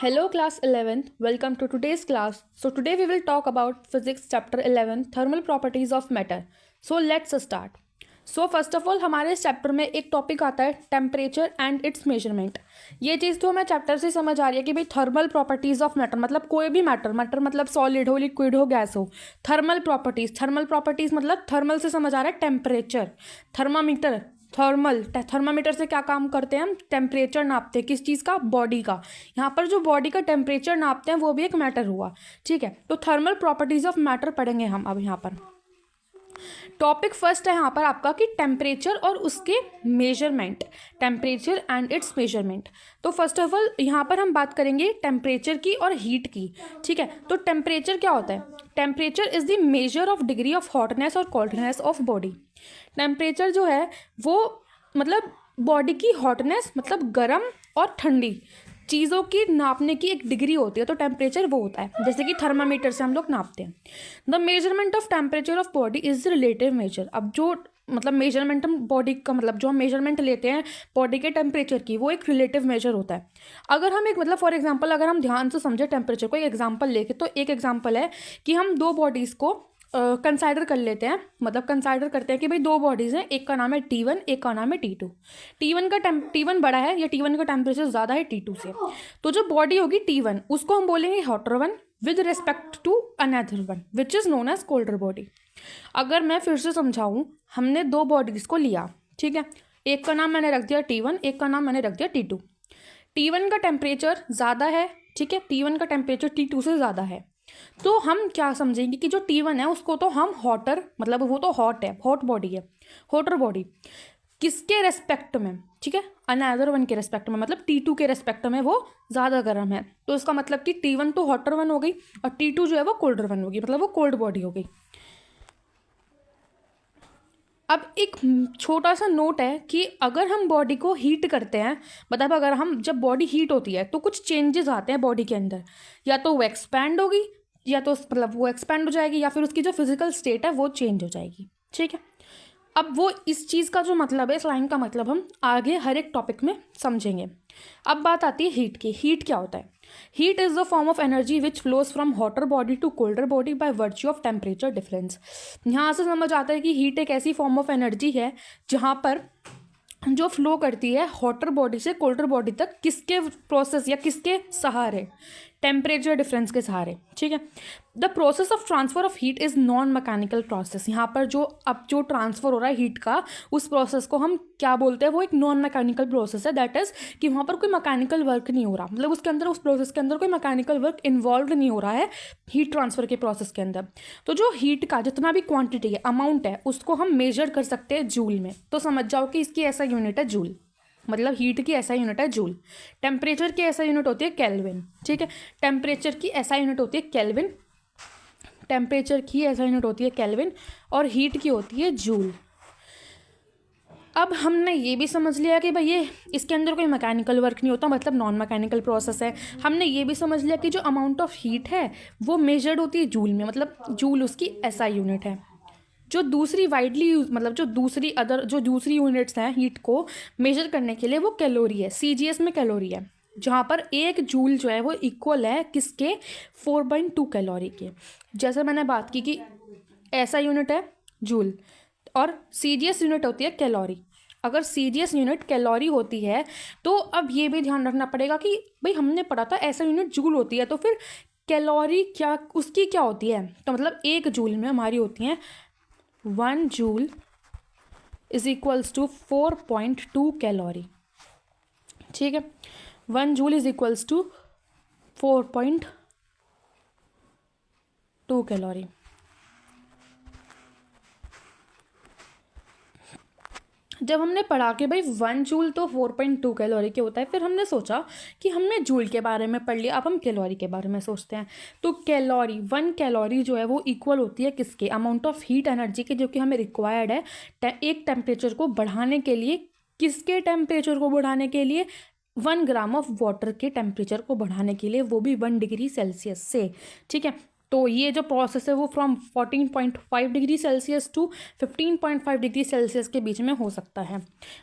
Hello class 11th, welcome to today's class. So today we will talk about physics chapter 11 thermal properties of matter. So let's start. So first of all हमारे इस chapter में एक topic आता है temperature and it's measurement. ये चीज़ तो हमें chapter से समझ आ रही है कि भाई थर्मल प्रॉपर्टीज ऑफ मैटर मतलब कोई भी मैटर मतलब सॉलिड हो लिक्विड हो गैस हो. थर्मल प्रॉपर्टीज मतलब थर्मल से समझ आ रहा है टेम्परेचर. थर्मामीटर से क्या काम करते हैं हम टेम्परेचर नापते हैं किस चीज़ का बॉडी का. यहाँ पर जो बॉडी का टेम्परेचर नापते हैं वो भी एक मैटर हुआ. ठीक है, तो थर्मल प्रॉपर्टीज ऑफ मैटर पढ़ेंगे हम अब. यहाँ पर टॉपिक फर्स्ट है यहाँ पर आपका कि टेम्परेचर और उसके measurement. Temperature and it's measurement. तो फर्स्ट ऑफ ऑल यहाँ पर हम बात करेंगे टेम्परेचर की और हीट की. ठीक है, तो टेम्परेचर क्या होता है. Temperature is the measure of degree of hotness और कोल्डनेस ऑफ बॉडी. टेम्परेचर जो है वो मतलब बॉडी की हॉटनेस मतलब गर्म और ठंडी चीज़ों की नापने की एक डिग्री होती है. तो टेम्परेचर वो होता है जैसे कि थर्मामीटर से हम लोग नापते हैं. The measurement of temperature of body is relative major. अब जो मतलब मेजरमेंट हम बॉडी का मतलब जो हम मेजरमेंट लेते हैं बॉडी के टेम्परेचर की वो एक रिलेटिव मेजर होता है. अगर हम एक मतलब फॉर एग्जांपल अगर हम ध्यान से समझे टेम्परेचर को एक एग्जांपल लेके, तो एक एग्जांपल है कि हम दो बॉडीज़ को कंसाइडर कर लेते हैं. मतलब कंसाइडर करते हैं कि भाई दो बॉडीज़ हैं, एक का नाम है T1 एक का नाम है T2. T1 बड़ा है या T1 का टेम्परेचर ज़्यादा है T2 से. तो जो बॉडी होगी T1 उसको हम बोलेंगे hotter one with respect to another one which is known as colder body. अगर मैं फिर से समझाऊँ, हमने दो बॉडीज़ को लिया. ठीक है, एक का नाम मैंने रख दिया T1 एक का नाम मैंने रख दिया T2. T1 का टेम्परेचर ज़्यादा है. ठीक है, T1 का टेम्परेचर T2 से ज़्यादा है. तो हम क्या समझेंगे कि जो T1 है उसको तो हम हॉटर मतलब वो तो हॉट है, हॉट बॉडी है, हॉटर बॉडी. किसके रेस्पेक्ट में. ठीक है, अनदर वन के रेस्पेक्ट में मतलब T2 के रेस्पेक्ट में वो ज़्यादा गर्म है. तो इसका मतलब कि T1 तो हॉटर वन हो गई और T2 जो है वो कोल्डर वन होगी मतलब वो कोल्ड बॉडी हो गई. अब एक छोटा सा नोट है कि अगर हम बॉडी को हीट करते हैं मतलब अगर हम जब बॉडी हीट होती है तो कुछ चेंजेस आते हैं बॉडी के अंदर. या तो वो एक्सपैंड होगी या तो मतलब वो एक्सपैंड हो जाएगी या फिर उसकी जो फिजिकल स्टेट है वो चेंज हो जाएगी. ठीक है, अब वो इस चीज़ का जो मतलब है इस लाइन का मतलब हम आगे हर एक टॉपिक में समझेंगे. अब बात आती है हीट की. हीट क्या होता है. Heat is the form of energy which flows from hotter body to colder body by virtue of temperature difference. यहाँ से समझ आता है कि हीट एक ऐसी फॉर्म ऑफ एनर्जी है जहाँ पर जो फ्लो करती है हॉटर बॉडी से कोल्डर बॉडी तक किसके प्रोसेस या किसके सहारे, टेम्परेचर डिफरेंस के सहारे. ठीक है, the process of transfer of heat is non mechanical process. यहाँ पर जो ट्रांसफर हो रहा है हीट का उस प्रोसेस को हम क्या बोलते हैं, वो एक नॉन मैकेनिकल प्रोसेस है. दैट इज़ कि वहाँ पर कोई मैकेनिकल वर्क नहीं हो रहा मतलब उसके अंदर उस प्रोसेस के अंदर कोई मैकेनिकल वर्क इन्वॉल्व नहीं हो रहा है हीट ट्रांसफर के प्रोसेस के अंदर. तो जो हीट का जितना भी क्वान्टिटी है अमाउंट है उसको हम मेजर कर सकते हैं जूल में. तो समझ जाओ कि इसकी ऐसा यूनिट है जूल. मतलब हीट की ऐसा यूनिट है जूल. टेम्परेचर की ऐसा यूनिट होती है केल्विन. ठीक है, टेम्परेचर की ऐसा यूनिट होती है केल्विन. टेम्परेचर की ऐसा यूनिट होती है केल्विन और हीट की होती है जूल. अब हमने ये भी समझ लिया कि भाई ये इसके अंदर कोई मैकेनिकल वर्क नहीं होता मतलब नॉन मैकेनिकल प्रोसेस है. हमने ये भी समझ लिया कि जो अमाउंट ऑफ हीट है वो मेजर्ड होती है जूल में मतलब जूल उसकी ऐसा यूनिट है. जो दूसरी वाइडली यूज मतलब जो दूसरी यूनिट्स हैं हीट को मेजर करने के लिए वो कैलोरी है. CGS में कैलोरी है जहाँ पर एक जूल जो है वो इक्वल है किसके 4.2 कैलोरी के. जैसे मैंने बात की कि ऐसा यूनिट है जूल और CGS यूनिट होती है कैलोरी. अगर CGS यूनिट कैलोरी होती है तो अब ये भी ध्यान रखना पड़ेगा कि भाई हमने पढ़ा था ऐसा यूनिट जूल होती है तो फिर कैलोरी क्या उसकी क्या होती है. तो मतलब एक जूल में हमारी होती हैं 1 joule is equals to 4.2 calorie. ठीक है, 1 joule is equals to 4.2 calorie. जब हमने पढ़ा कि भाई 1 जूल तो 4.2 कैलोरी के होता है फिर हमने सोचा कि हमने जूल के बारे में पढ़ लिया अब हम कैलोरी के बारे में सोचते हैं. तो कैलोरी 1 कैलोरी जो है वो इक्वल होती है किसके अमाउंट ऑफ हीट एनर्जी के जो कि हमें रिक्वायर्ड है एक टेम्परेचर को बढ़ाने के लिए. किसके टेम्परेचर को बढ़ाने के लिए 1 ग्राम ऑफ वाटर के टेम्परेचर को बढ़ाने के लिए वो भी 1 डिग्री सेल्सियस से. ठीक है, तो ये जो प्रोसेस है वो from 14.5 degree Celsius to 15.5 degree Celsius के बीच में हो सकता है.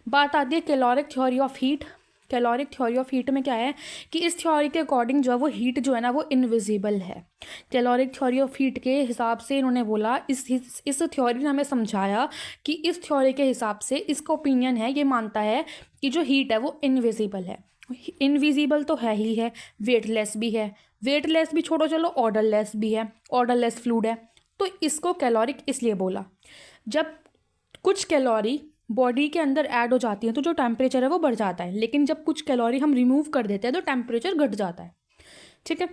बात आती है caloric theory of heat. Caloric theory of heat में क्या है कि इस थ्योरी के अकॉर्डिंग जो है वो हीट जो है ना वो इनविजिबल है। कैलोरिक थ्योरी ऑफ हीट के हिसाब से इन्होंने बोला, इस थ्योरी ने हमें समझाया कि इस थ्योरी के हिसाब से इसका ओपिनियन है, ये मानता है कि जो हीट है वो इनविजिबल है। इनविजिबल तो है ही है, वेटलेस भी है, वेटलेस भी छोड़ो चलो, ऑर्डरलेस भी है, ऑर्डरलेस फ्लूइड है। तो इसको कैलोरिक इसलिए बोला। जब कुछ कैलोरी बॉडी के अंदर ऐड हो जाती है तो जो टेम्परेचर है वो बढ़ जाता है, लेकिन जब कुछ कैलोरी हम रिमूव कर देते हैं तो टेम्परेचर घट जाता है। ठीक है,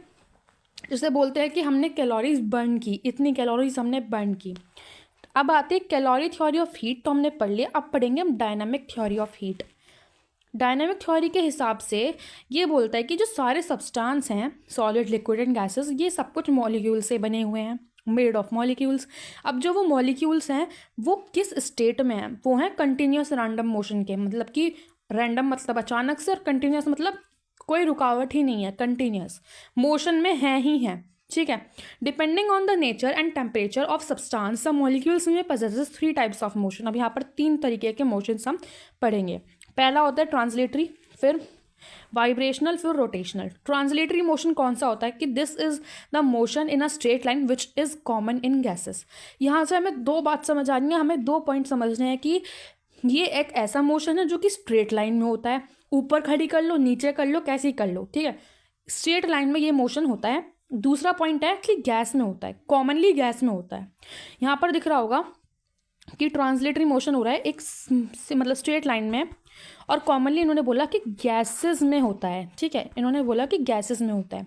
जैसे बोलते हैं कि हमने कैलोरीज बर्न की, इतनी कैलोरीज हमने बर्न की। अब आते हैं कैलोरी थ्योरी ऑफ हीट, तो हमने पढ़ लिया। अब पढ़ेंगे हम dynamic theory of heat. Dynamic theory के हिसाब से ये बोलता है कि जो सारे सब्सटेंस हैं, सॉलिड, लिक्विड एंड गैसेस, ये सब कुछ मॉलिक्यूल से बने हुए हैं, मेड ऑफ मॉलिक्यूल्स। अब जो वो मॉलिक्यूल्स हैं वो किस स्टेट में हैं, वो हैं कंटिन्यूस रैंडम मोशन के। मतलब कि रैंडम मतलब अचानक से, और कंटिन्यूस मतलब कोई रुकावट ही नहीं है, कंटिन्यूस मोशन में है ही है। ठीक है, depending on the nature and temperature of substance the molecules में पजेसेस 3 टाइप्स ऑफ मोशन। अब यहाँ पर 3 तरीके के मोशंस हम पढ़ेंगे। पहला होता है ट्रांसलेटरी, फिर वाइब्रेशनल, फिर रोटेशनल। ट्रांसलेटरी मोशन कौन सा होता है कि this is the motion in a straight line which is common in gases. यहाँ से हमें 2 बात समझ आ रही है, हमें 2 पॉइंट समझने हैं कि ये एक ऐसा मोशन है जो कि स्ट्रेट लाइन में होता है, ऊपर खड़ी कर लो, नीचे कर लो, कैसे ही कर लो, ठीक है, स्ट्रेट लाइन में ये मोशन होता है। दूसरा पॉइंट है कि गैस में होता है, कॉमनली गैस में होता है। यहाँ पर दिख रहा होगा कि ट्रांसलेटरी मोशन हो रहा है एक मतलब स्ट्रेट लाइन में, और कॉमनली इन्होंने बोला कि गैसेस में होता है। ठीक है, इन्होंने बोला कि गैसेस में होता है।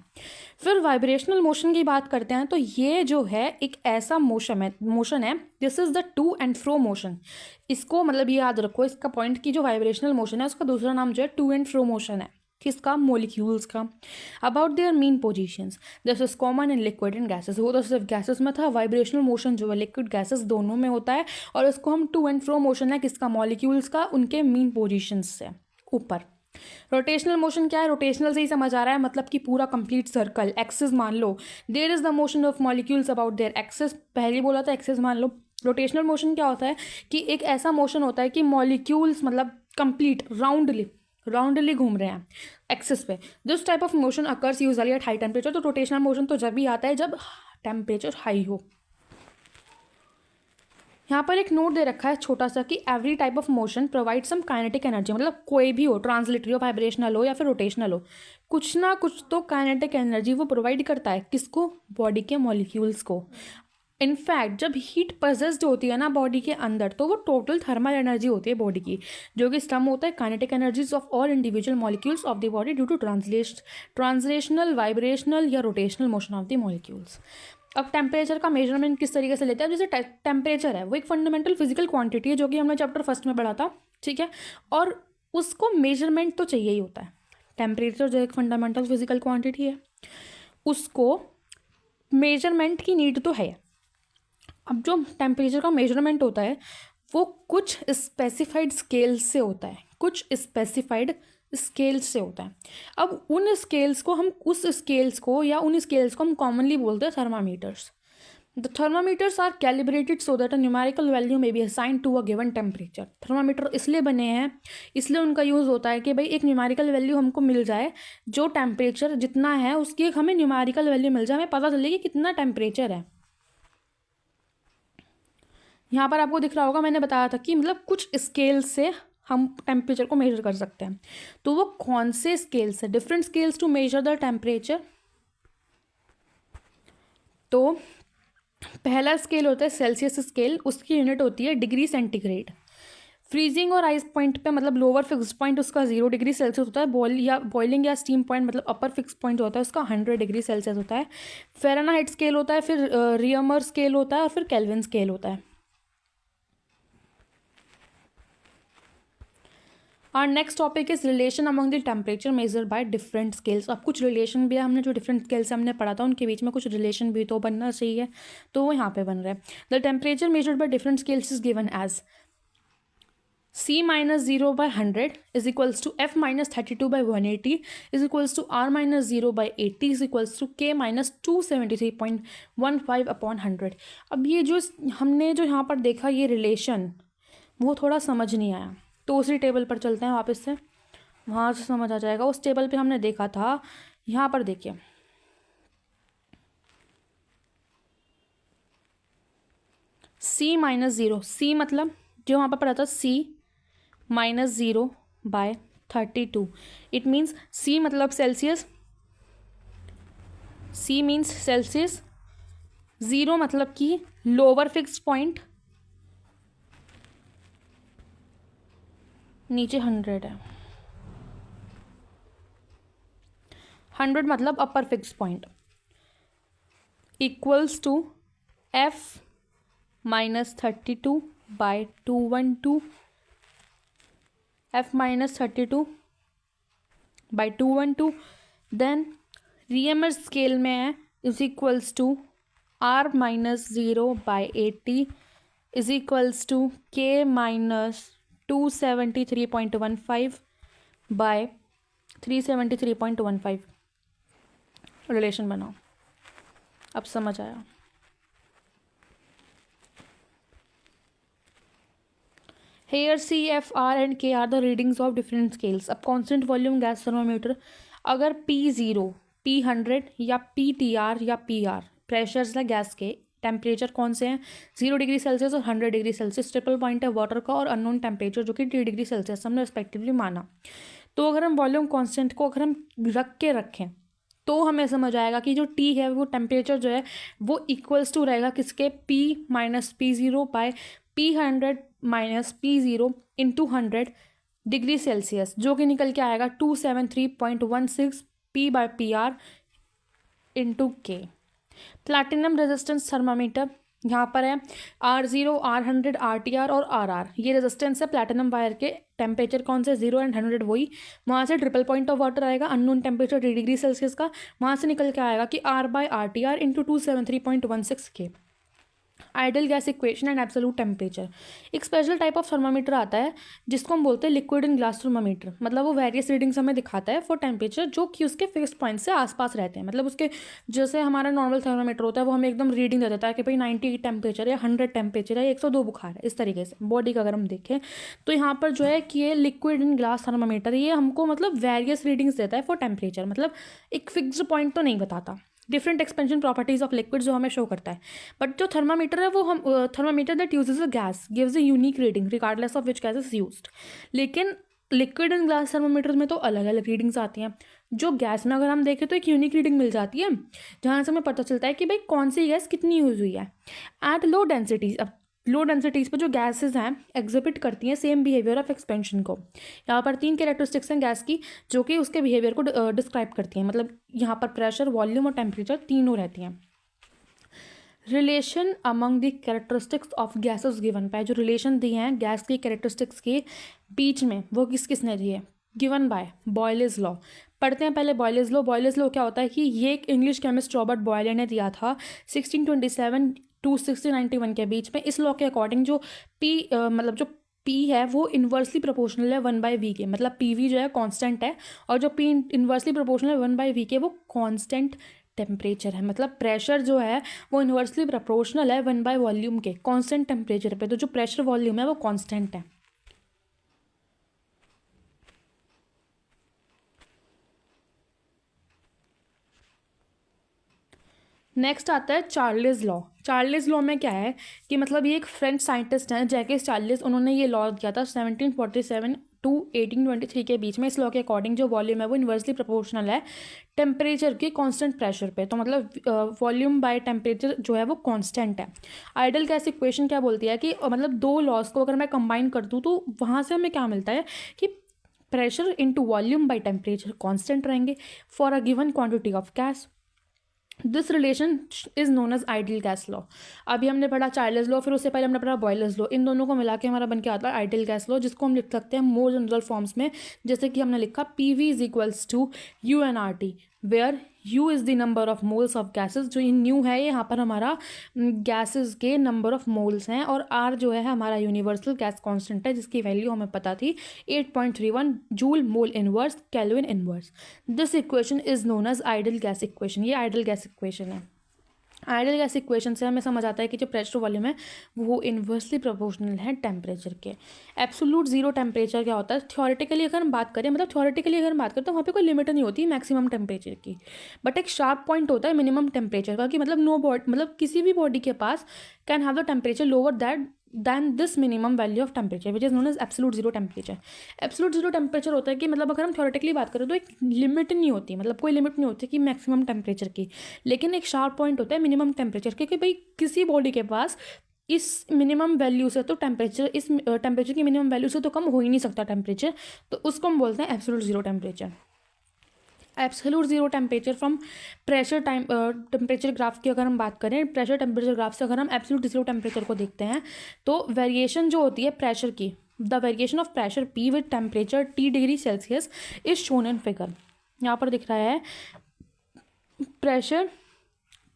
फिर वाइब्रेशनल मोशन की बात करते हैं, तो ये जो है एक ऐसा मोशन है this is the two and fro motion. इसको मतलब ये याद रखो, इसका पॉइंट की जो वाइब्रेशनल मोशन है उसका दूसरा नाम जो है टू एंड फ्रो मोशन है। किसका? मॉलिक्यूल्स का। About their mean positions, this is common in liquid and gases. वो तो सिर्फ गैसेस में था, वाइब्रेशनल मोशन जो है लिक्विड गैसेस दोनों में होता है, और इसको हम टू एंड फ्रो मोशन है किसका? मॉलिक्यूल्स का, उनके मीन पोजीशंस से ऊपर। रोटेशनल मोशन क्या है? रोटेशनल से ही समझ आ रहा है, मतलब कि पूरा कंप्लीट सर्कल, एक्सिस मान लो, there is the motion of molecules about their axis. पहले बोला था एक्सिस मान लो। रोटेशनल मोशन क्या होता है कि एक ऐसा मोशन होता है कि मॉलिक्यूल्स मतलब कंप्लीट राउंडली घूम रहे हैं एक्सिस पे। This type of motion occurs usually eight high temperature. तो रोटेशनल मोशन तो जब भी आता है जब टेम्परेचर हाई हो। यहाँ पर एक नोट दे रखा है छोटा सा कि every type of motion provide some kinetic energy. मतलब कोई भी हो, ट्रांसलेटरी हो, वाइब्रेशनल हो या फिर रोटेशनल हो, कुछ ना कुछ तो काइनेटिक एनर्जी वो प्रोवाइड करता है। किसको? बॉडी के मॉलिक्यूल्स को। इनफैक्ट जब हीट पजेस्ड होती है ना बॉडी के अंदर, तो वो टोटल थर्मल एनर्जी होती है बॉडी की, जो कि सम होता है kinetic energies of all individual molecules of the body due to translational, vibrational या rotational motion of the molecules. अब टेम्परेचर का मेजरमेंट किस तरीके से लेते हैं? जैसे टेम्परेचर है वो एक फंडामेंटल फिजिकल क्वांटिटी है, जो कि हमने चैप्टर 1 में पढ़ा था। ठीक है, और उसको मेजरमेंट तो चाहिए ही होता है। टेम्परेचर जो एक फंडामेंटल फिजिकल क्वांटिटी है, उसको मेजरमेंट की नीड तो है। अब जो टेम्परेचर का मेजरमेंट होता है वो कुछ स्पेसिफाइड स्केल से होता है, कुछ स्पेसिफाइड स्केल से होता है। अब उन स्केल्स को हम हम कॉमनली बोलते हैं thermometers. The thermometers are calibrated so that a numerical value may be assigned to a given temperature. Thermometer इसलिए बने हैं, इसलिए उनका यूज़ होता है कि भाई एक न्यूमेरिकल वैल्यू हमको मिल जाए, जो टेम्परेचर जितना है उसकी एक हमें न्यूमेरिकल वैल्यू मिल जाए, हमें पता चले कि कितना टेम्परेचर है। यहाँ पर आपको दिख रहा होगा, मैंने बताया था कि मतलब कुछ स्केल से हम टेम्परेचर को मेजर कर सकते हैं। तो वो कौन से स्केल्स है? Different scales to measure the temperature. तो पहला स्केल होता है सेल्सियस स्केल, उसकी यूनिट होती है डिग्री सेंटीग्रेड। फ्रीजिंग और आइस पॉइंट पे मतलब लोअर फिक्स पॉइंट उसका 0 डिग्री सेल्सियस होता है। बॉइलिंग या स्टीम पॉइंट मतलब अपर फिक्स पॉइंट होता है उसका 100 डिग्री सेल्सियस होता है। फ़ारेनहाइट स्केल होता है, फिर रियमर स्केल होता है, और फिर केल्विन स्केल होता है। और next topic is relation among the temperature measure by different scales. अब कुछ रिलेशन भी है, हमने जो डिफरेंट स्केल्स हमने पढ़ा था उनके बीच में कुछ रिलेशन भी तो बनना चाहिए, तो वो यहाँ पे बन रहा है। The temperature measured by different scales is given as C minus 0 by 100 is equals to F minus 32 by 180 is equals to R minus 0 by 80 is equals to K minus 273.15 upon 100। अब ये जो हमने जो यहाँ पर देखा ये रिलेशन, वो थोड़ा समझ नहीं आया, तो उसी टेबल पर चलते हैं वापस से। वहाँ से समझ आ जाएगा। उस टेबल पे हमने देखा था, यहाँ पर देखिए C माइनस ज़ीरो, C मतलब जो वहाँ पर पढ़ा था C minus zero bye 32। It means C मतलब Celsius, C means Celsius, zero मतलब कि लोअर फिक्स्ड पॉइंट, नीचे 100 है, 100 मतलब upper fixed point, equals to F minus 32 by 212, F minus 32 by 212। Then Reaumur scale में है is equals to R minus 0 by 80 is equals to K minus 273.15 by 373.15। Relation बनाओ, अब समझ आया। Here C, F, R and K are the readings of different scales. अब constant volume gas thermometer अगर P0, P100 या PTR या PR pressures है gas के, टेम्परेचर कौन से हैं 0 डिग्री सेल्सियस और 100 डिग्री सेल्सियस, ट्रिपल पॉइंट है वाटर का और अननोन टेम्परेचर जो कि 3 डिग्री सेल्सियस हमने रिस्पेक्टिवली माना। तो अगर हम वॉल्यूम कांस्टेंट को अगर हम रखें तो हमें समझ आएगा कि जो T है वो टेम्परेचर जो है वो इक्वल्स टू रहेगा किसके, P minus P0 by P100 minus P0 into 100 degree Celsius, जो कि निकल के आएगा 273.16 P by PR into K। Platinum resistance thermometer यहाँ पर है R0, R100, RTR और RR, ये रेजिस्टेंस है प्लैटिनम वायर के। टेम्परेचर कौन से 0 एंड 100 वही, वहाँ से ट्रिपल पॉइंट ऑफ वाटर आएगा, अननोन टेम्परेचर 3 डिग्री सेल्सियस का, वहाँ से निकल के आएगा कि R by RTR into 273.16 K। Ideal gas equation and absolute temperature. एक स्पेशल टाइप ऑफ थर्मामीटर आता है जिसको हम बोलते हैं लिक्विड इन ग्लास थर्मामीटर, मतलब वो वेरियस रीडिंग्स हमें दिखाता है फॉर टेम्परेचर जो कि उसके फिक्स्ड पॉइंट से आसपास रहते हैं। मतलब उसके जैसे हमारा नॉर्मल थर्मामीटर होता है वो हमें एकदम रीडिंग दे देता है कि भाई 98 टेम्परेचर है, 100 टेम्परेचर है, 102 बुखार है, इस तरीके से बॉडी का अगर हम देखें तो यहाँ पर जो है कि ये लिक्विड इन ग्लास थर्मामीटर ये हमको मतलब वेरियस रीडिंग्स देता है फॉर टेम्परेचर, मतलब एक फिक्स्ड पॉइंट तो नहीं बताता। Different expansion properties of liquid जो हमें शो करता है। बट जो थर्मामीटर है वो हम thermometer that uses a gas gives a unique reading regardless of which gas is used. लेकिन लिक्विड एंड ग्लास थर्मामीटर में तो अलग अलग रीडिंग्स आती हैं। जो गैस में अगर हम देखें तो एक यूनिक रीडिंग मिल जाती है जहाँ से हमें पता चलता है कि भाई कौन सी गैस कितनी यूज हुई है एट लो डेंसिटीज। अब लो डेंसिटीज़ पर जो गैसेज हैं एग्जिबिट करती हैं सेम बिहेवियर ऑफ एक्सपेंशन को। यहाँ पर 3 कैरेक्टरिस्टिक्स हैं गैस की जो कि उसके बिहेवियर को डिस्क्राइब करती हैं, मतलब यहाँ पर प्रेशर, वॉल्यूम और टेम्परेचर तीनों रहती हैं। Relation among the characteristics of gases given by, जो रिलेशन दिए हैं गैस की कैरेक्टरिस्टिक्स के बीच में वो किसने दिए, गिवन बाय बॉयलेज लॉ। पढ़ते हैं पहले बॉयलेज लॉ। बॉयलेज लॉ क्या होता है कि ये एक इंग्लिश केमिस्ट रॉबर्ट बॉयले ने दिया था 1627 टू 1691 के बीच में। इस लॉ के अकॉर्डिंग जो मतलब जो P है वो इन्वर्सली प्रोपोर्शनल है 1/V के, मतलब PV जो है कांस्टेंट है और जो P इन्वर्सली प्रोपोर्शनल है 1/V के वो कांस्टेंट टेम्परेचर है। मतलब प्रेशर जो है वो इन्वर्सली प्रोपोर्शनल है 1 वॉल्यूम के कांस्टेंट टेम्परेचर पे, तो जो प्रेशर वॉल्यूम है वो कांस्टेंट है। नेक्स्ट आता है चार्ल्स लॉ। चार्ल्स लॉ में क्या है कि मतलब ये एक फ्रेंच साइंटिस्ट हैं जैकेस चार्ल्स, उन्होंने ये लॉ दिया था 1747 टू 1823 के बीच में। इस लॉ के अकॉर्डिंग जो वॉल्यूम है वो इन्वर्सली प्रोपोर्शनल है टेम्परेचर के कांस्टेंट प्रेशर पे, तो मतलब वॉल्यूम बाय टेम्परेचर जो है वो कांस्टेंट है। आइडियल गैस इक्वेशन क्या बोलती है कि मतलब दो लॉज को अगर मैं कंबाइन कर दूँ तो वहाँ से हमें क्या मिलता है कि pressure into volume by temperature constant रहेंगे for a given quantity of gas. This relation is known as ideal gas law. अभी हमने पढ़ा चार्ल्स लॉ, फिर उससे पहले हमने पढ़ा बॉयलर्स लॉ। इन दोनों को मिला के हमारा बन के आता है आइडियल गैस लॉ, जिसको हम लिख सकते हैं मोर जनरल फॉर्म्स में, जैसे कि हमने लिखा PV is equals to UnRT where U is the number of moles of gases. जो ये न्यू है ये यहाँ पर हमारा गैसेज के नंबर ऑफ मोल्स हैं, और R जो है हमारा यूनिवर्सल गैस कांस्टेंट है जिसकी वैल्यू हमें पता थी 8.31 joule mole inverse kelvin inverse. This equation is known as ideal gas equation. ये आइडियल गैस इक्वेशन है। आइडियल गैस इक्वेशन से हमें समझ आता है कि जो प्रेशर वॉल्यूम है वो इन्वर्सली प्रोपोर्शनल है टेम्परेचर के। एब्सोल्यूट जीरो टेम्परेचर क्या होता है, थ्योरेटिकली अगर हम बात करें, मतलब थ्योरेटिकली अगर हम बात करें तो वहाँ पे कोई लिमिट नहीं होती मैक्सिमम टेम्परेचर की, बट एक शार्प पॉइंट होता है मिनिमम टेम्परेचर का, कि मतलब नो बॉडी, मतलब किसी भी बॉडी के पास can have the temperature lower than this minimum value of temperature which is known as absolute zero temperature. Absolute zero temperature होता है कि मतलब अगर हम थ्योरेटिकली बात करें तो एक लिमिट नहीं होती, मतलब कोई लिमिट नहीं होती कि मैक्सिमम टेम्परेचर की, लेकिन एक शार्प पॉइंट होता है मिनिमम टेम्परेचर के, कि भाई किसी बॉडी के पास इस मिनिमम वैल्यू से तो टेम्परेचर, इस टेम्परेचर की मिनिमम वैल्यू से तो कम हो ही नहीं सकता टेम्परेचर, तो उसको हम बोलते हैं absolute zero temperature. Absolute zero temperature from pressure temperature graph की अगर हम बात करें, प्रेशर टेम्परेचर ग्राफ से अगर हम एब्सोल्यूट जीरो टेम्परेचर को देखते हैं तो वेरिएशन जो होती है प्रेशर की, the variation of pressure P with temperature T degree Celsius is shown in figure. यहाँ पर दिख रहा है प्रेशर,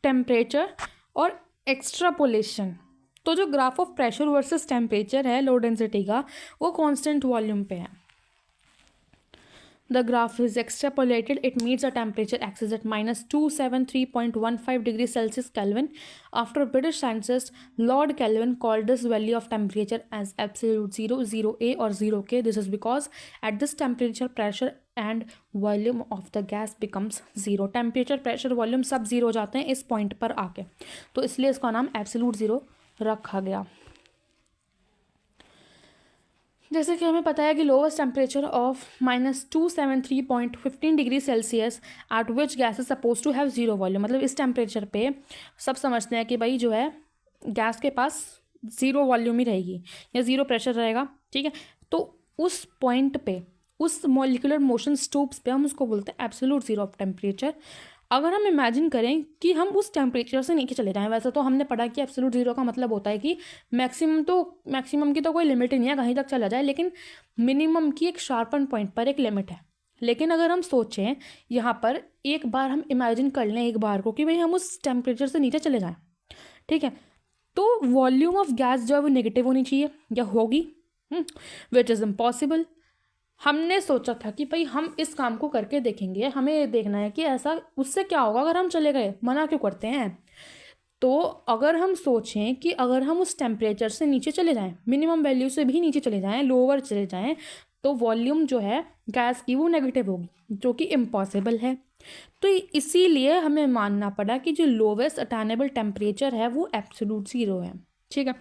टेम्परेचर और एक्स्ट्रापोलेशन। तो जो graph of pressure versus temperature है लो डेंसिटी का, वो कांस्टेंट वॉल्यूम पे है। The graph is extrapolated. It meets the temperature axis at minus 273.15 degrees Celsius Kelvin. After British scientist Lord Kelvin called this value of temperature as absolute zero, 0A or 0K. This is because at this temperature, pressure and volume of the gas becomes zero. Temperature, pressure, volume सब zero हो जाते हैं इस point पर आके, तो इसलिए इसका नाम absolute zero रखा गया। जैसे कि हमें पता है कि lowest temperature of -273.15 degree Celsius at which gas is suppose to have zero volume, मतलब इस टेम्परेचर पे सब समझते हैं कि भाई जो है गैस के पास ज़ीरो वॉल्यूम ही रहेगी या ज़ीरो प्रेशर रहेगा, ठीक है। तो उस पॉइंट पे, उस मॉलिक्यूलर मोशन स्टोप्स पे हम उसको बोलते हैं एब्सोल्यूट जीरो ऑफ टेम्परेचर। अगर हम इमेजिन करें कि हम उस टेम्परेचर से नीचे चले जाएं, वैसे तो हमने पढ़ा कि एब्सोल्यूट जीरो का मतलब होता है कि मैक्सिमम की तो कोई लिमिट ही नहीं है, कहीं तक चला जाए, लेकिन मिनिमम की एक शार्पन पॉइंट पर एक लिमिट है। लेकिन अगर हम सोचें यहाँ पर, एक बार हम इमेजिन कर लें एक बार को कि भाई हम उस टेम्परेचर से नीचे चले जाएँ, ठीक है, तो वॉल्यूम ऑफ गैस जो है वो नेगेटिव होनी चाहिए या होगी, विच इज़ इम्पॉसिबल। हमने सोचा था कि भाई हम इस काम को करके देखेंगे, हमें ये देखना है कि ऐसा उससे क्या होगा अगर हम चले गए, मना क्यों करते हैं। तो अगर हम सोचें कि अगर हम उस टेम्परेचर से नीचे चले जाएं, मिनिमम वैल्यू से भी नीचे चले जाएं, लोअर चले जाएं, तो वॉल्यूम जो है गैस की वो नेगेटिव होगी, जो कि इम्पॉसिबल है। तो इसीलिए हमें मानना पड़ा कि जो लोवेस्ट अटेनेबल टेम्परेचर है वो एब्सोल्यूट जीरो है, ठीक है।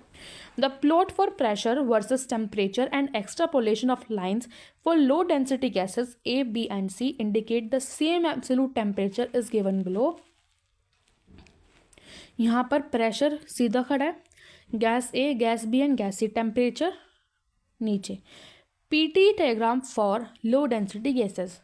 The plot for pressure versus temperature and extrapolation of lines for low density gases A, B and C indicate the same absolute temperature is given below. यहाँ पर pressure सीधा खड़ा है, gas A, gas B and gas C, temperature नीचे। PT diagram for low density gases.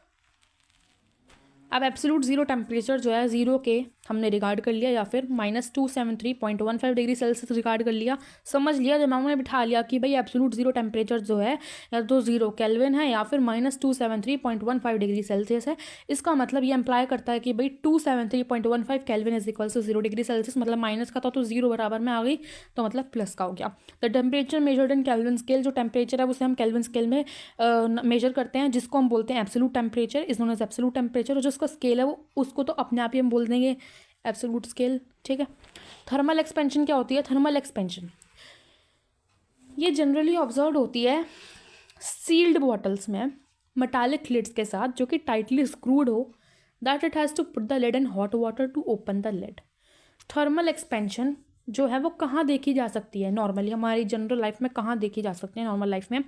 अब absolute zero temperature जो है zero के हमने रिगार्ड कर लिया, या फिर -273.15 डिग्री सेल्सियस रिगार्ड कर लिया, समझ लिया, दिमाग में बिठा लिया कि भाई एब्सोल्यूट जीरो टेम्परेचर जो है या तो 0 केल्विन है या फिर -273.15 डिग्री सेल्सियस है। इसका मतलब ये इम्प्लाई करता है कि भाई 273.15 kelvin is equals to 0 degree Celsius, मतलब माइनस का था तो जीरो बराबर में आ गई, तो मतलब प्लस का हो गया। The temperature measured in kelvin scale, जो टेम्परेचर है उसे हम केल्विन स्केल में मेजर करते हैं, जिसको हम बोलते हैं absolute temperature, is known as absolute temperature. और जिसका स्केल है वो उसको तो अपने आप ही हम बोल देंगे एब्सोल्यूट स्केल, ठीक है। थर्मल एक्सपेंशन क्या होती है? थर्मल एक्सपेंशन ये जनरली ऑब्जर्व होती है सील्ड बॉटल्स में मेटालिक लिड्स के साथ, जो कि टाइटली स्क्रूड हो, that it has to put the lid in hot water to open the lid. Thermal expansion जो है वो कहाँ देखी जा सकती है नॉर्मली, हमारी जनरल लाइफ में कहाँ देखी जा सकती है नॉर्मल लाइफ में,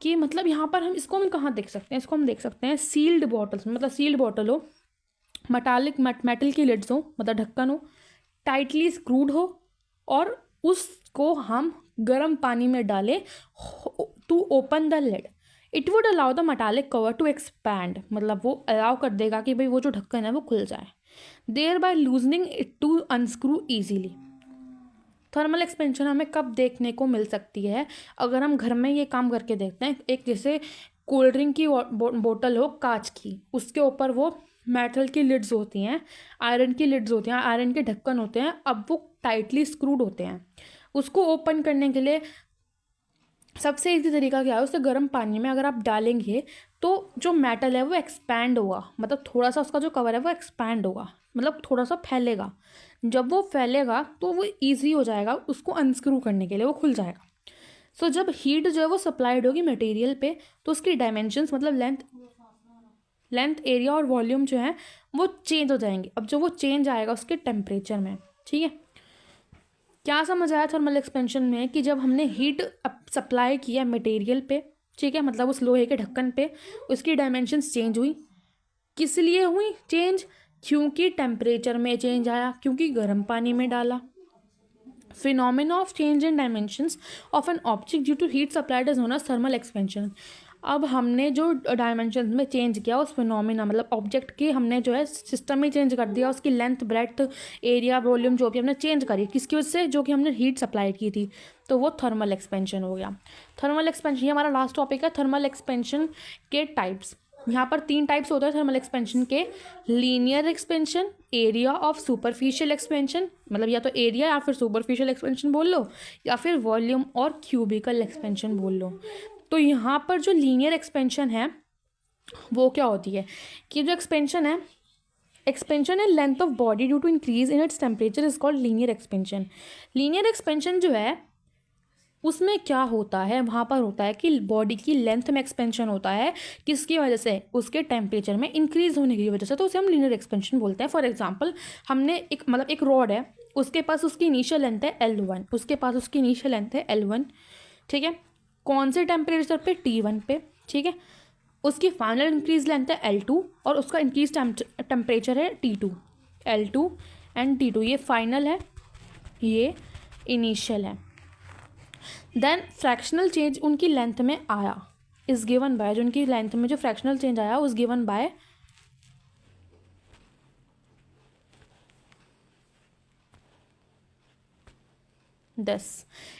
कि मतलब यहाँ पर हम कहाँ देख सकते हैं, इसको हम देख सकते हैं सील्ड बॉटल्स में। मतलब सील्ड बॉटल हो, मेटल की लिड्स हो, मतलब ढक्कन हो, टाइटली स्क्रूड हो, और उसको हम गर्म पानी में डालें to open the lid. It would allow the metallic cover to expand, मतलब वो अलाउ कर देगा कि भाई वो जो ढक्कन है वो खुल जाए, thereby loosening it to unscrew easily. Thermal expansion हमें कब देखने को मिल सकती है? अगर हम घर में ये काम करके देखते हैं, एक जैसे कोल्ड ड्रिंक की बोतल हो कांच की, उसके ऊपर वो मेटल की लिड्स होती हैं, आयरन की लिड्स होती हैं, आयरन के ढक्कन होते हैं, अब वो टाइटली स्क्रूड होते हैं। उसको ओपन करने के लिए सबसे इजी तरीका क्या है, उसे गर्म पानी में अगर आप डालेंगे तो जो मेटल है वो एक्सपैंड होगा, मतलब थोड़ा सा उसका जो कवर है वो एक्सपैंड होगा, मतलब थोड़ा सा फैलेगा। जब वो फैलेगा तो वो ईजी हो जाएगा उसको अनस्क्रू करने के लिए, वो खुल जाएगा। सो जब हीट जो है वो सप्लाइड होगी मटेरियल पे, तो उसकी डायमेंशंस मतलब लेंथ एरिया और वॉल्यूम जो है वो चेंज हो जाएंगे। अब जो वो चेंज आएगा उसके टेम्परेचर में, ठीक है। क्या समझ आया थर्मल एक्सपेंशन में कि जब हमने हीट सप्लाई किया मटेरियल पे, ठीक है, मतलब उस लोहे के ढक्कन पे, उसकी डायमेंशंस चेंज हुई। किस लिए हुई चेंज? क्योंकि टेम्परेचर में चेंज आया, क्योंकि गर्म पानी में डाला। Phenomena of change in dimensions of an object due to heat supplied is known as thermal expansion. अब हमने जो डायमेंशन में चेंज किया उस फिनोमेना, मतलब ऑब्जेक्ट की हमने जो है सिस्टम ही चेंज कर दिया, उसकी लेंथ ब्रेड्थ एरिया वॉल्यूम जो भी हमने चेंज करी, किसकी वजह से? जो कि हमने हीट सप्लाई की थी, तो वो थर्मल एक्सपेंशन हो गया। थर्मल एक्सपेंशन, ये हमारा लास्ट टॉपिक है, थर्मल एक्सपेंशन के टाइप्स। यहाँ पर 3 टाइप्स होते हैं थर्मल एक्सपेंशन के। Linear expansion, area of superficial expansion, मतलब या तो एरिया या फिर सुपरफिशियल एक्सपेंशन बोल लो, या फिर वॉल्यूम और क्यूबिकल एक्सपेंशन बोल लो। तो यहाँ पर जो लीनियर एक्सपेंशन है वो क्या होती है कि जो एक्सपेंशन है, expansion in length of body due to increase in its temperature is called linear expansion. Linear expansion जो है उसमें क्या होता है, वहाँ पर होता है कि बॉडी की लेंथ में एक्सपेंशन होता है, किसकी वजह से? उसके टेम्परेचर में इंक्रीज होने की वजह से, तो उसे हम लीनियर एक्सपेंशन बोलते हैं। फॉर एग्जांपल, हमने एक रॉड है, उसके पास उसकी इनिशियल लेंथ है L1, उसके पास उसकी इनिशियल लेंथ है L1, ठीक है। कौन से टेम्परेचर पे? T1 पे, ठीक है। उसकी फाइनल इंक्रीज लेंथ है L2 और उसका इंक्रीज टेम्परेचर है T2। L2 एंड T2 ये फाइनल है, ये इनिशियल है। देन फ्रैक्शनल चेंज उनकी लेंथ में आया, इज गिवन बाय, जो उनकी लेंथ में जो फ्रैक्शनल चेंज आया उस given by this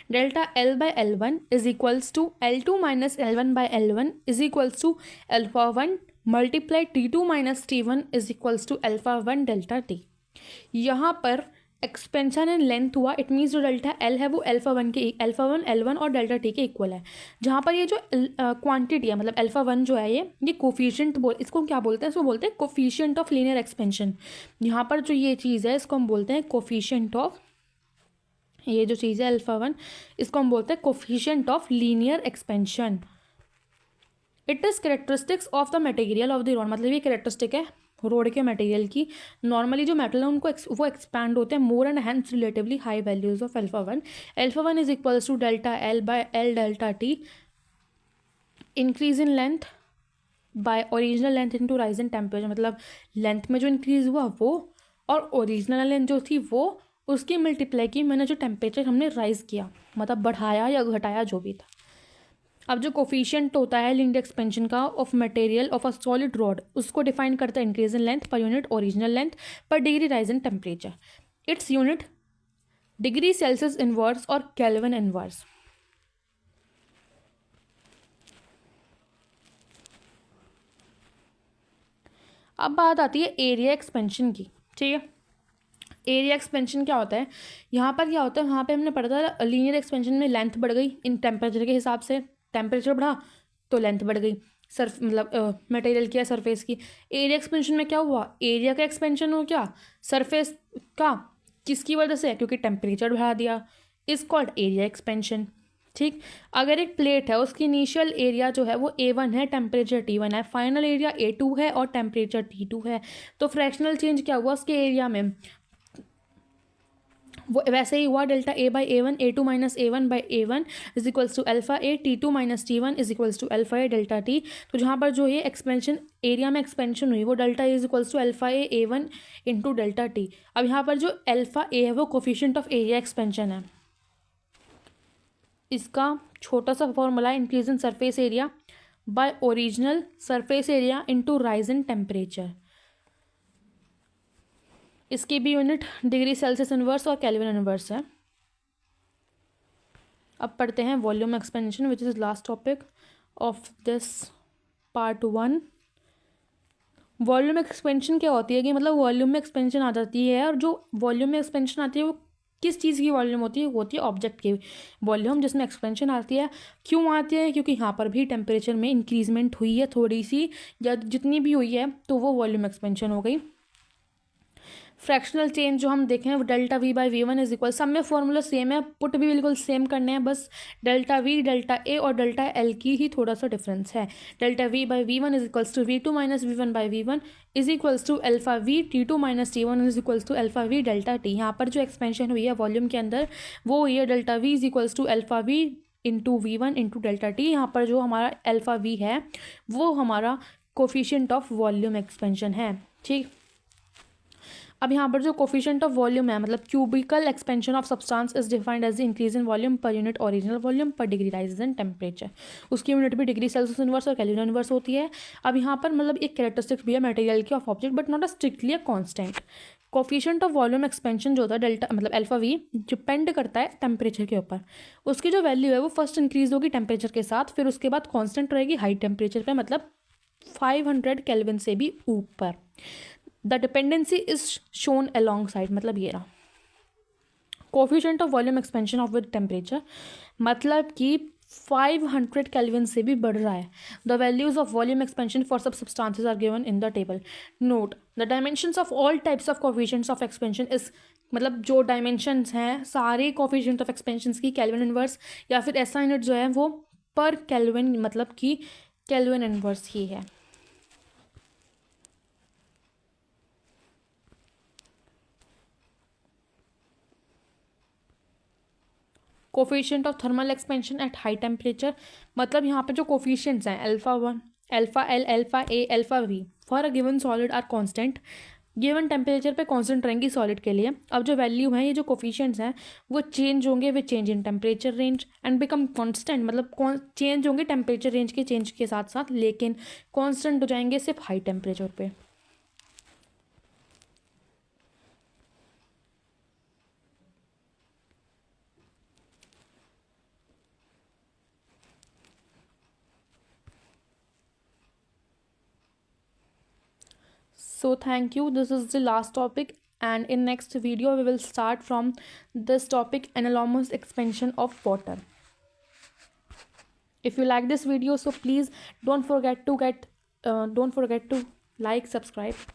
delta L by L1 is equals to L2 minus L1 by L1 is equals to alpha 1 multiply T2 minus T1 is equals to alpha 1 delta T। यहाँ पर expansion and length हुआ, it means जो delta L है वो alpha 1 के alpha 1 L1 और delta T के equal है। जहाँ पर ये जो क्वांटिटी है, मतलब अल्फा 1 जो है ये कोफिशिएंट इसको क्या बोलते हैं? इसको बोलते हैं कोफिशिएंट ऑफ लीनियर एक्सपेंशन। यहाँ पर जो ये चीज़ है इसको हम बोलते हैं कोफिशिएंट ऑफ, ये जो चीज़ है अल्फा 1, इसको हम बोलते हैं coefficient of linear expansion. It is characteristics of the material of the rod, मतलब ये कैरेक्टरिस्टिक है रोड के मटेरियल की। नॉर्मली जो मेटल है उनको वो एक्सपैंड होते हैं more and hence relatively high values of alpha 1। Alpha 1 is equals to delta L by L delta T, increase in length by original length into rise in temperature, मतलब length में जो increase हुआ वो, और original length जो थी वो, उसकी मल्टीप्लाई की मैंने जो टेम्परेचर हमने राइज किया, मतलब बढ़ाया या घटाया जो भी था। अब जो कोफिशिएंट होता है लीनियर एक्सपेंशन का of material of a solid rod, उसको डिफाइन करता है increase in length per unit original length per degree rise in temperature. Its unit degree Celsius inverse और केल्विन इनवर्स। अब बात आती है एरिया एक्सपेंशन की, ठीक है। एरिया एक्सपेंशन क्या होता है? यहाँ पर क्या होता है, वहाँ पे हमने पढ़ा था लीनियर एक्सपेंशन में लेंथ बढ़ गई इन टेम्परेचर के हिसाब से, टेम्परेचर बढ़ा तो लेंथ बढ़ गई, सर्फ मतलब मटेरियल की या सरफेस की। एरिया एक्सपेंशन में क्या हुआ? एरिया का एक्सपेंशन हो क्या? सरफेस का, किसकी वजह से? क्योंकि टेम्परेचर बढ़ा दिया, इज कॉल्ड एरिया एक्सपेंशन, ठीक। अगर एक प्लेट है उसकी इनिशियल एरिया जो है वो A1 है, टेम्परेचर T1 है, फाइनल एरिया A2 है और टेम्परेचर T2 है, तो फ्रैक्शनल चेंज क्या हुआ उसके एरिया में? वो वैसे ही हुआ, delta A by A1, A2 minus A1 by A1 is equals to alpha A, T2 minus T1 is equals to alpha A delta T। तो जहाँ पर जो ये एक्सपेंशन एरिया में एक्सपेंशन हुई वो delta A is equals to alpha A1 into delta T। अब यहाँ पर जो अल्फा A है वो कोफिशिएंट ऑफ एरिया एक्सपेंशन है, इसका छोटा सा formula increase in surface area bye original surface area into rise in temperature. इसकी भी यूनिट डिग्री सेल्सियस इनवर्स और केल्विन इनवर्स है। अब पढ़ते हैं volume expansion which is last topic of this part 1। Volume expansion क्या होती है कि मतलब वॉल्यूम में एक्सपेंशन आ जाती है, और जो वॉल्यूम में एक्सपेंशन आती है वो किस चीज़ की वॉल्यूम होती है? वो होती है ऑब्जेक्ट की वॉल्यूम, जिसमें एक्सपेंशन आती है। क्यों आती है? क्योंकि यहाँ पर भी टेम्परेचर में इंक्रीजमेंट हुई है थोड़ी सी, या जितनी भी हुई है तो वो वॉल्यूम एक्सपेंशन हो गई। फ्रैक्शनल चेंज जो हम देखें, delta V by V one is equal, सब में फॉर्मूला सेम है, पुट भी बिल्कुल सेम करने हैं, बस डेल्टा वी, डेल्टा ए और डेल्टा एल की ही थोड़ा सा डिफरेंस है। Delta V by V one is equals to V two minus V one by V one is equals to alpha V T two minus T one is equals to alpha V delta T. यहाँ पर जो expansion हुई है volume के अंदर वो हुई है delta V is equals to alpha V into V one into delta T. यहाँ पर जो हमारा अल्फा वी है वो हमारा कोफिशिएंट ऑफ वॉल्यूम एक्सपेंशन है। ठीक, अब यहाँ पर जो कोफिशिएंट ऑफ वॉल्यूम है, मतलब cubical expansion of substance is defined as the increase in volume per unit original volume per degree rise in temperature. उसकी यूनिट भी डिग्री सेल्सियस इनवर्स और केल्विन इनवर्स होती है। अब यहाँ पर मतलब एक कैरेक्टरिस्टिक्स भी है मटेरियल की of object, but not a strictly a constant. Coefficient of volume expansion जो होता है डेल्टा, मतलब अल्फा वी, डिपेंड करता है टेम्परेचर के ऊपर। उसकी जो वैल्यू है वो फर्स्ट इंक्रीज होगी टेम्परेचर के साथ, फिर उसके बाद कांस्टेंट रहेगी हाई टेम्परेचर पे, मतलब 500 केल्विन से भी ऊपर। The dependency is shown alongside, मतलब ये रहा coefficient of volume expansion of with temperature, मतलब कि 500 केल्विन से भी बढ़ रहा है। The values of volume expansion for सब substances are given in the table. Note the dimensions of all types of coefficients of expansion is, मतलब जो डायमेंशंस हैं सारे कोफिशिएंट ऑफ एक्सपेंशंस की केल्विन इनवर्स या फिर ऐसा यूनिट जो है वो पर केल्विन, मतलब कि केल्विन इनवर्स ही है। Coefficient of thermal expansion at high temperature, मतलब यहाँ पे जो कोफिशिएंट्स हैं alpha one, alpha L, alpha A, alpha V for a given solid are constant, given temperature पे कांस्टेंट रहेंगी सॉलिड के लिए। अब जो वैल्यू हैं, ये जो कोफिशिएंट्स हैं वो चेंज होंगे with change in temperature range and become constant, मतलब चेंज होंगे टेम्परेचर रेंज के चेंज के साथ साथ, लेकिन कांस्टेंट हो जाएंगे सिर्फ हाई टेम्परेचर पे। So thank you, this is the last topic, and in next video we will start from this topic, anomalous expansion of water. If you like this video, so please don't forget to like, subscribe.